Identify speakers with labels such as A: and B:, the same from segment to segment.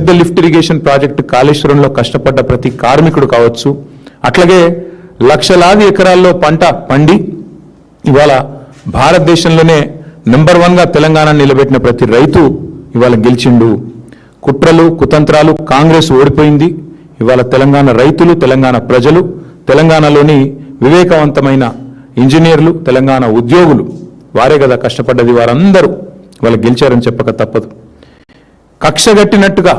A: పెద్ద lift irrigation project కాళేశ్వరంలో కష్టపడ్డ ప్రతి కార్మికుడు కావచ్చు, అట్లాగే లక్షలాది ఎకరాల్లో పంట పండి ఇవాళ భారతదేశంలోనే నెంబర్ 1గా తెలంగాణ నిలబెట్టిన ప్రతి రైతు ఇవాళ గెలిచిండు. కుట్రలు కుతంత్రాలు కాంగ్రెస్ ఓడిపోయింది. ఇవాళ తెలంగాణ రైతులు, తెలంగాణ ప్రజలు, తెలంగాణలోని వివేకవంతమైన ఇంజనీర్లు, తెలంగాణ ఉద్యోగులు వారే కదా కష్టపడ్డది. వారందరూ ఇవాళ గెలిచారని చెప్పక తప్పదు. కక్షగట్టినట్టుగా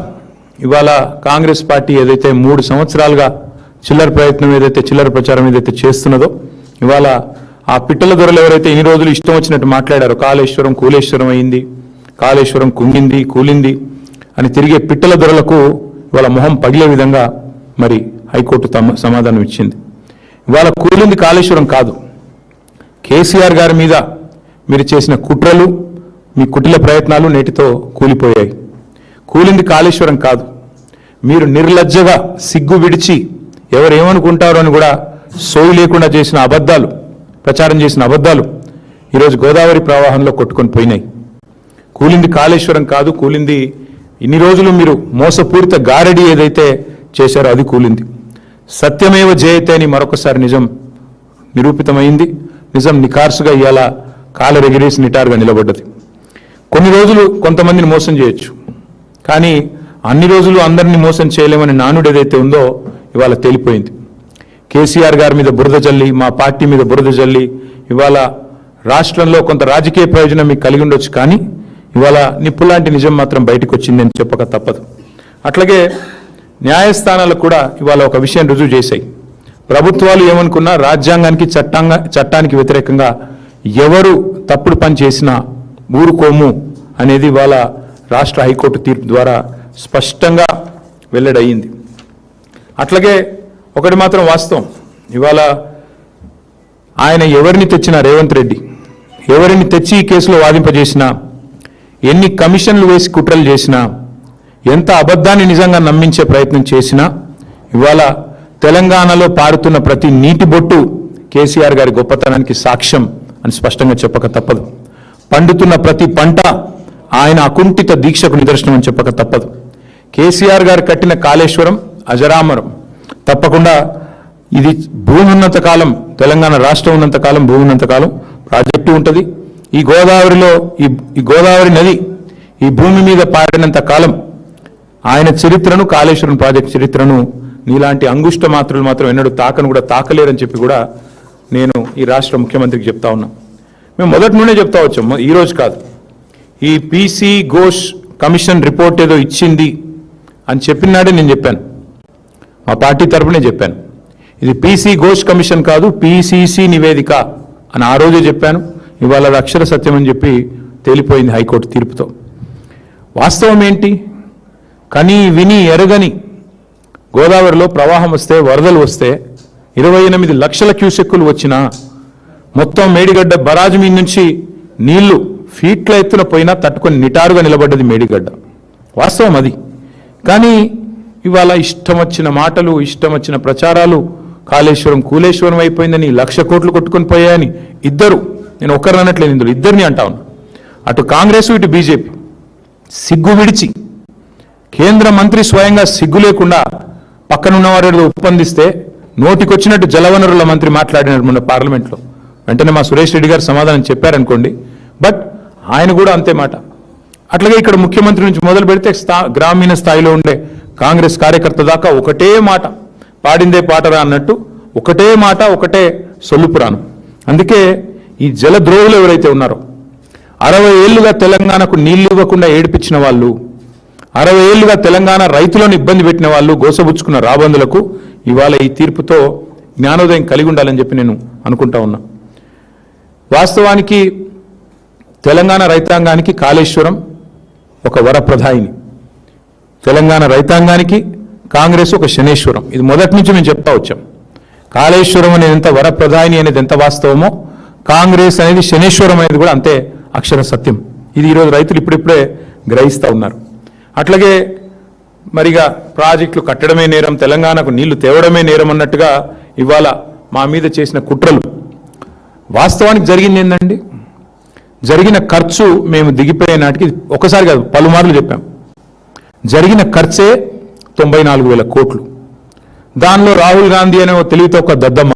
A: ఇవాళ కాంగ్రెస్ పార్టీ ఏదైతే 3 సంవత్సరాలుగా చిల్లర ప్రయత్నం ఏదైతే చిల్లర ప్రచారం ఏదైతే చేస్తున్నదో, ఇవాళ ఆ పిట్టల దొరలు ఎవరైతే ఇన్ని రోజులు ఇష్టం వచ్చినట్టు మాట్లాడారో కాళేశ్వరం కూలేశ్వరం అయింది, కాళేశ్వరం కుంగింది కూలింది అని తిరిగే పిట్టల దొరలకు ఇవాళ మొహం పగిలే విధంగా మరి హైకోర్టు సమాధానం ఇచ్చింది. ఇవాళ కూలింది కాళేశ్వరం కాదు, కేసీఆర్ గారి మీద మీరు చేసిన కుట్రలు, మీ కుటిల ప్రయత్నాలు నేటితో కూలిపోయాయి. కూలింది కాళేశ్వరం కాదు, మీరు నిర్లజ్జగా సిగ్గు విడిచి ఎవరేమనుకుంటారో అని కూడా సోయి లేకుండా చేసిన అబద్ధాలు, ప్రచారం చేసిన అబద్ధాలు ఈరోజు గోదావరి ప్రవాహంలో కొట్టుకొని పోయినాయి. కూలింది కాళేశ్వరం కాదు, కూలింది ఇన్ని రోజులు మీరు మోసపూరిత గారడి ఏదైతే చేశారో అది కూలింది. సత్యమేవ జయతే అని మరొకసారి నిజం నిరూపితమైంది. నిజం నికార్సుగా ఇవాళ కాలరెగిరేసి నిటారుగా నిలబడ్డది. కొన్ని రోజులు కొంతమందిని మోసం చేయొచ్చు, కానీ అన్ని రోజులు అందరినీ మోసం చేయలేమని నానుడు ఏదైతే ఉందో ఇవాళ తేలిపోయింది. కేసీఆర్ గారి మీద బురద జల్లి, మా పార్టీ మీద బురద జల్లి ఇవాళ రాష్ట్రంలో కొంత రాజకీయ ప్రయోజనం మీకు కలిగి ఉండొచ్చు, కానీ ఇవాళ నిప్పులాంటి నిజం మాత్రం బయటకు వచ్చిందని చెప్పక తప్పదు. అట్లాగే న్యాయస్థానాలకు కూడా ఇవాళ ఒక విషయం రుజువు చేశాయి. ప్రభుత్వాలు ఏమనుకున్నా రాజ్యాంగానికి చట్టానికి వ్యతిరేకంగా ఎవరు తప్పుడు పని చేసినా ఊరుకోము అనేది ఇవాళ రాష్ట్ర హైకోర్టు తీర్పు ద్వారా స్పష్టంగా వెల్లడయింది. అట్లాగే ఒకటి మాత్రం వాస్తవం, ఇవాళ ఆయన ఎవరిని తెచ్చినా, రేవంత్ రెడ్డి ఎవరిని తెచ్చి ఈ కేసులో వాదింపజేసినా, ఎన్ని కమిషన్లు వేసి కుట్రలు చేసినా, ఎంత అబద్ధాన్ని నిజంగా నమ్మించే ప్రయత్నం చేసినా ఇవాళ తెలంగాణలో పారుతున్న ప్రతి నీటి బొట్టు కేసీఆర్ గారి గొప్పతనానికి సాక్ష్యం అని స్పష్టంగా చెప్పక తప్పదు. పండుతున్న ప్రతి పంట ఆయన అకుంఠిత దీక్షకు నిదర్శనం అని చెప్పక తప్పదు. కేసీఆర్ గారు కట్టిన కాళేశ్వరం అజరామరం. తప్పకుండా ఇది భూమి ఉన్నంత కాలం, తెలంగాణ రాష్ట్రం ఉన్నంత కాలం, భూమి ఉన్నంత కాలం ప్రాజెక్టు ఉంటుంది. ఈ గోదావరిలో ఈ గోదావరి నది ఈ భూమి మీద పారినంత కాలం ఆయన చరిత్రను, కాళేశ్వరం ప్రాజెక్టు చరిత్రను నీలాంటి అంగుష్ట మాత్రులు మాత్రం ఎన్నడూ తాకను కూడా తాకలేరని చెప్పి కూడా నేను ఈ రాష్ట్ర ముఖ్యమంత్రికి చెప్తా ఉన్నా. మేము మొదటి నుండే చెప్తా వచ్చాం, ఈరోజు కాదు. ఈ పీసీ ఘోష్ కమిషన్ రిపోర్ట్ ఏదో ఇచ్చింది అని చెప్పినాడే నేను చెప్పాను, మా పార్టీ తరఫునే చెప్పాను. ఇది పీసీ ఘోష్ కమిషన్ కాదు, పీసీసీ నివేదిక అని ఆ రోజే చెప్పాను. ఇవాళ అది అక్షర సత్యం అని చెప్పి తేలిపోయింది హైకోర్టు తీర్పుతో. వాస్తవం ఏంటి? కని విని ఎరగని గోదావరిలో ప్రవాహం వస్తే, వరదలు వస్తే 28 లక్షల క్యూసెక్కులు వచ్చినా, మొత్తం మేడిగడ్డ బరాజు మీద నుంచి నీళ్లు ఫీట్ల ఎత్తున పోయినా తట్టుకొని నిటారుగా నిలబడ్డది మేడిగడ్డ. వాస్తవం అది. కానీ ఇవాళ ఇష్టం వచ్చిన మాటలు, ఇష్టం వచ్చిన ప్రచారాలు, కాళేశ్వరం కూలేశ్వరం అయిపోయిందని, 1,00,000 కోట్లు కొట్టుకొని పోయాయని ఇద్దరు, నేను ఒక్కరిని అనట్లేదు, ఇందులో ఇద్దరిని అంటా ఉన్నా, అటు కాంగ్రెస్ ఇటు బీజేపీ సిగ్గు విడిచి, కేంద్ర మంత్రి స్వయంగా సిగ్గు లేకుండా పక్కనున్నవారు ఒప్పందిస్తే నోటికొచ్చినట్టు జలవనరుల మంత్రి మాట్లాడినారు మొన్న పార్లమెంట్లో. వెంటనే మా సురేష్ రెడ్డి గారు సమాధానం చెప్పారనుకోండి, బట్ ఆయన కూడా అంతే మాట. అట్లాగే ఇక్కడ ముఖ్యమంత్రి నుంచి మొదలు పెడితే గ్రామీణ స్థాయిలో ఉండే కాంగ్రెస్ కార్యకర్త దాకా ఒకటే మాట, పాడిందే పాటరా అన్నట్టు ఒకటే మాట, ఒకటే సొల్లుపురాణం. అందుకే ఈ జలద్రోహులు ఎవరైతే ఉన్నారో, 60 ఏళ్లుగా తెలంగాణకు నీళ్లు ఇవ్వకుండా ఏడిపించిన వాళ్ళు, 60 ఏళ్లుగా తెలంగాణ రైతులను ఇబ్బంది పెట్టిన వాళ్ళు, గోసబుచ్చుకున్న రాబందులకు ఇవాళ ఈ తీర్పుతో జ్ఞానోదయం కలిగి ఉండాలని చెప్పి నేను అనుకుంటా ఉన్నా. వాస్తవానికి తెలంగాణ రైతాంగానికి కాళేశ్వరం ఒక వరప్రదాయిని, తెలంగాణ రైతాంగానికి కాంగ్రెస్ ఒక శనేశ్వరం. ఇది మొదటి నుంచి మేము చెప్తా వచ్చాం. కాళేశ్వరం అనేది ఎంత వరప్రదాయిని అనేది ఎంత వాస్తవమో, కాంగ్రెస్ అనేది శనేశ్వరం అనేది కూడా అంతే అక్షర సత్యం. ఇది ఈరోజు రైతులు ఇప్పుడిప్పుడే గ్రహిస్తూ ఉన్నారు. అట్లాగే మరిగా ప్రాజెక్టులు కట్టడమే నేరం, తెలంగాణకు నీళ్లు తేవడమే నేరం అన్నట్టుగా ఇవాళ మా మీద చేసిన కుట్రలు. వాస్తవానికి జరిగింది ఏంటండి? జరిగిన ఖర్చు మేము దిగిపోయే నాటికి ఒకసారి కాదు పలుమార్లు చెప్పాం. జరిగిన ఖర్చే 94,000 కోట్లు. దానిలో రాహుల్ గాంధీ అనే తెలివితో ఒక దద్దమ్మ